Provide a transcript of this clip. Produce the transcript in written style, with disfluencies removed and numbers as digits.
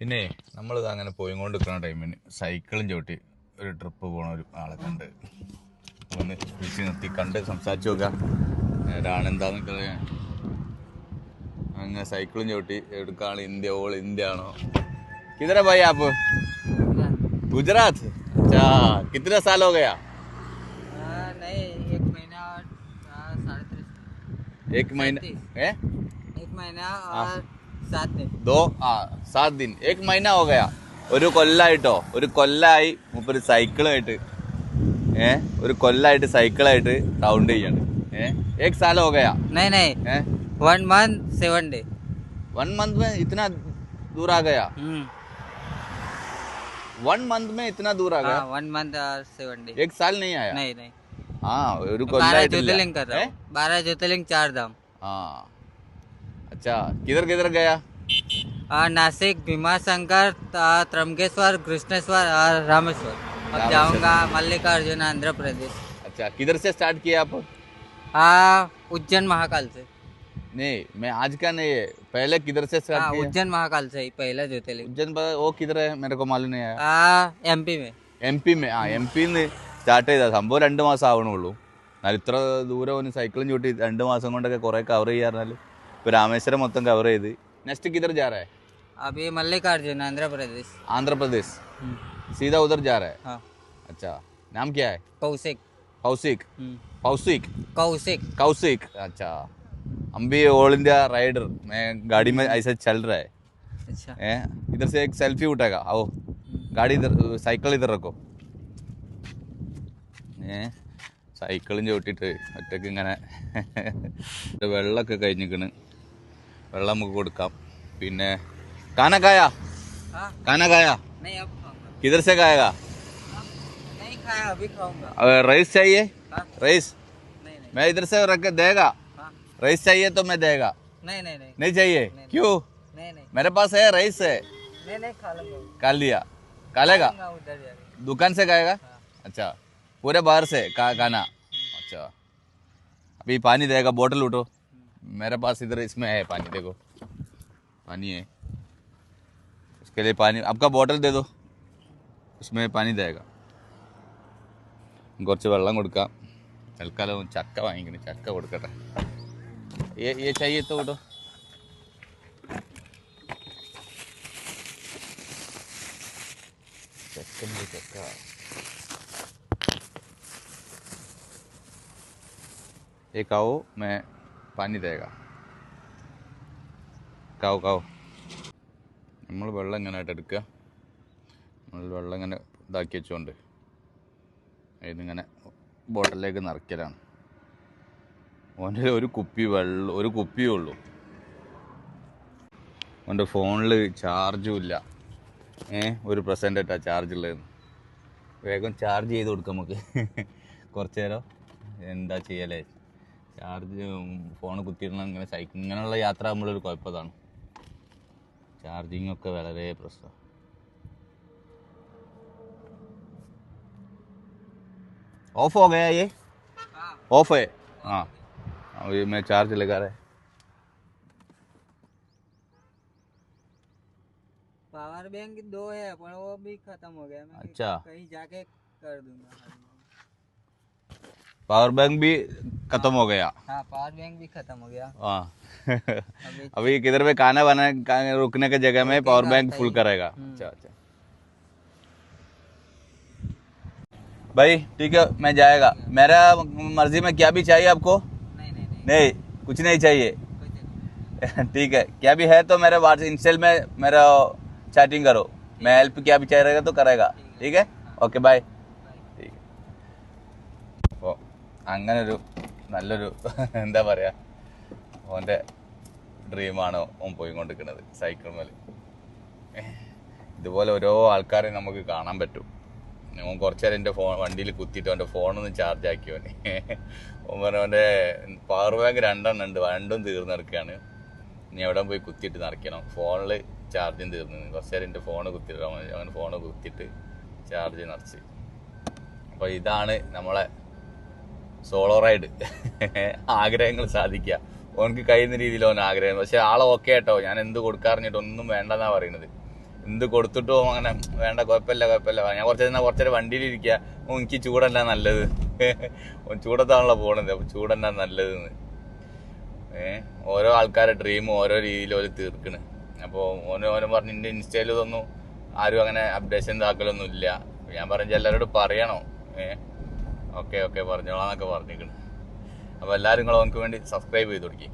പിന്നെ നമ്മൾ അങ്ങനെ പോയിക്കൊണ്ടിരിക്കുന്ന ടൈമിന് സൈക്കിളും ചവിട്ടി ഒരു ട്രിപ്പ് പോണ ഒരു ആളെ കണ്ട് ഒന്ന് വിളിച്ച് നിർത്തി കണ്ട് സംസാരിച്ച് നോക്കാം ഒരാണെന്താന്നൊക്കെ അറിയാൻ. അങ്ങനെ സൈക്കിളും ചവിട്ടി എടുക്കാണ് ഇന്ത്യ ഓൾ ഇന്ത്യ ആണോ किधर है भाई आप गुजरात अच्छा कितने साल हो गया नहीं 1 महीना और 3.5 एक महीना है 1 महीना और 7 दिन 7 दिन 1 महीना हो गया ഒരു കൊല്ലായിട്ടോ ഒരു കൊല്ലായി മുപ്പൊരു സൈക്കിളായിട്ട് ഒരു കൊല്ലായിട്ട് സൈക്കിളായിട്ട് റൗണ്ട് ചെയ്യാണ് एक साल हो गया नहीं 1 month 7 day 1 मंथ में इतना दूर आ गया 1 मंथ में इतना दूर आ गया 1 month और 7 day 1 साल नहीं आया नहीं हाँ ഒരു 12 കൊല്ലായിട്ടില്ല ज्योतिर्लिंग कर रहा हूँ 12 ज्योतिर्लिंग 4 धाम हाँ अच्छा किधर किधर गया नासिक भीमाशंकर त्रंबकेश्वर कृष्णेश्वर और रामेश्वर अब जाऊंगा मल्लिकार्जुन आंध्र प्रदेश अच्छा किधर से स्टार्ट किया आप उज्जैन महाकाल से नहीं मैं आज का नहीं है पहले किधर से स्टार्ट किया उज्जैन महाकाल से ही पहला ज्योतिर्लिंग उज्जैन वो किधर है मेरे को मालूम नहीं आया एमपी में MP में എം പിന്ന് സ്റ്റാർട്ട് ചെയ്ത സംഭവം 2 മാസം ആവണുള്ളൂ. എന്നാൽ ഇത്ര ദൂരം ഒന്ന് സൈക്കിളും ചൂട്ടി 2 മാസം കൊണ്ടൊക്കെ കുറെ കവർ ചെയ്യാറുണ്ട്. ഇപ്പൊ രാമേശ്വരം മൊത്തം കവർ ചെയ്ത് नेक्स्ट किधर जा रहा है अभी मल्लिकार्जुन आंध्र प्रदेश सीधा उधर जा रहा है हाँ. अच्छा नाम क्या है कौशिक कौशिक अच्छा हम भी ऑल इंडिया राइडर मैं गाड़ी में ऐसे चल रहा है अच्छा इधर से एक सेल्फी उठाएगा आओ गाड़ी इधर साइकिल इधर रखो സൈക്കിളും ചവിട്ടിട്ട് ഒറ്റക്ക് ഇങ്ങനെ വെള്ളമൊക്കെ കഴിഞ്ഞിക്കണ് വെള്ളം നമുക്ക് കൊടുക്കാം പിന്നെ खाना खाया नहीं अब खाऊंगा किधर से खाएगा नहीं खाया अभी खाऊंगा राइस चाहिए राइस नहीं मैं इधर से रख के देगा राइस चाहिए तो मैं देगा नहीं चाहिए क्यों नहीं मेरे पास है राइस है नहीं खा लूंगा खा लिया खा लेगा उधर जाके दुकान से खाएगा अच्छा पूरे बाहर से खाना अच्छा अभी पानी देगा बोतल उठो मेरे पास इधर इसमें है पानी देखो पानी है उसके लिए पानी आपका बोतल दे दो उसमें पानी देगा കുറച്ച് വെള്ളം കൊടുക്കാം തൽക്കാലം ചക്ക വാങ്ങിക്കണം ചക്ക കൊടുക്കട്ടെ ये चाहिए तो उठो चक्का एक आओ मैं पानी देगा കാവോ നമ്മൾ വെള്ളം ഇങ്ങനെ ആയിട്ട് എടുക്കുക നമ്മൾ വെള്ളം ഇങ്ങനെ ഇതാക്കി വെച്ചുകൊണ്ട് ഇതിങ്ങനെ ബോട്ടിലേക്ക് നിറയ്ക്കലാണ്. ഓൻ്റെ ഒരു കുപ്പിയേ ഉള്ളൂ. ഓൻ്റെ ഫോണിൽ ചാർജും ഇല്ല. ഒരു %ആ ചാർജ് ഉള്ളതെന്ന്. വേഗം ചാർജ് ചെയ്ത് കൊടുക്കാം നമുക്ക്. കുറച്ച് നേരം എന്താ ചെയ്യലേ ചാർജ് ഫോൺ കുത്തിയിടണം. ഇങ്ങനെ ഇങ്ങനെയുള്ള യാത്ര ആകുമ്പോഴൊരു കുഴപ്പതാണ്. चार्जिंग ഒക്കെ വളരെ പ്രശ്നം. ऑफ हो गया ये ऑफ है हाँ अभी मैं चार्ज लगा रहा है पावर बैंक 2 है पर वो भी खत्म हो गया मैं अच्छा कहीं जाके कर दूंगा पावर बैंक भी खत्म हो गया हाँ पावर बैंक भी खत्म हो गया हाँ अभी किधर पे खाना रुकने के जगह में पावर बैंक फुल करेगा अच्छा भाई ठीक है मैं जाएगा मेरा मर्जी में क्या भी चाहिए आपको नहीं कुछ नहीं चाहिए ठीक है क्या भी है तो मेरे व्हाट्सएप इंस्टॉल में मेरा चैटिंग करो मैं हेल्प क्या भी चाहिए तो करेगा ठीक है ओके बाय ठीक അപ്പോൾ അങ്ങനൊരു നല്ലൊരു എന്താ പറയുക ഓൻ്റെ ഡ്രീമാണ് ഓൻ പോയിക്കൊണ്ടിരിക്കുന്നത് സൈക്കിൾ മേൽ. ഇതുപോലെ ഓരോ ആൾക്കാരെ നമുക്ക് കാണാൻ പറ്റും. ഓൻ കുറച്ച് നേരം എൻ്റെ വണ്ടിയിൽ കുത്തിയിട്ട് അവൻ്റെ ഫോണൊന്ന് ചാർജ് ആക്കിയോനെ. ഓൻ പറഞ്ഞ അവൻ്റെ പവർ ബാങ്ക് 2 ഉണ്ട്, 2 തീർന്നെടുക്കുകയാണ്. ഇനി എവിടെ പോയി കുത്തിയിട്ട് നിറയ്ക്കണം. ഫോണിൽ ചാർജും തീർന്നു. കുറച്ച് നേരം എൻ്റെ ഫോണ് കുത്തിയിട്ട് അവൻ ഫോണ് കുത്തിയിട്ട് ചാർജ് നിറച്ച്. അപ്പോൾ ഇതാണ് നമ്മളെ സോളോ റൈഡ്. ആഗ്രഹങ്ങൾ സാധിക്കുക. ഓനക്ക് കഴിയുന്ന രീതിയിൽ ഓൻ ആഗ്രഹം. പക്ഷെ ആളെ ഓക്കെ കേട്ടോ, ഞാൻ എന്ത് കൊടുക്കാറിഞ്ഞിട്ട് ഒന്നും വേണ്ടെന്നാ പറയുന്നത്. എന്ത് കൊടുത്തിട്ടോ അങ്ങനെ വേണ്ട കുഴപ്പമില്ല ഞാൻ കുറച്ചേരം വണ്ടിയിലിരിക്കുക എനിക്ക് ചൂടല്ല നല്ലത് ചൂടത്താണല്ലോ പോണത്, അപ്പൊ ചൂടല്ല നല്ലതെന്ന്. ഓരോ ആൾക്കാരുടെ ഡ്രീം ഓരോ രീതിയിൽ ഓര് തീർക്കണ്. അപ്പോൾ ഓന് പറഞ്ഞ് എൻ്റെ ഇൻസ്റ്റയിൽ ഇതൊന്നും ആരും അങ്ങനെ അപ്ഡേഷൻ ഇതാക്കലൊന്നും ഇല്ല. ഞാൻ പറഞ്ഞ എല്ലാവരോടും പറയണോ? ഓക്കെ പറഞ്ഞോളാന്നൊക്കെ പറഞ്ഞിരിക്കണ്. അപ്പോൾ എല്ലാവരും നിങ്ങൾ ഓനക്ക് വേണ്ടി സബ്സ്ക്രൈബ് ചെയ്ത് കൊടുക്കി.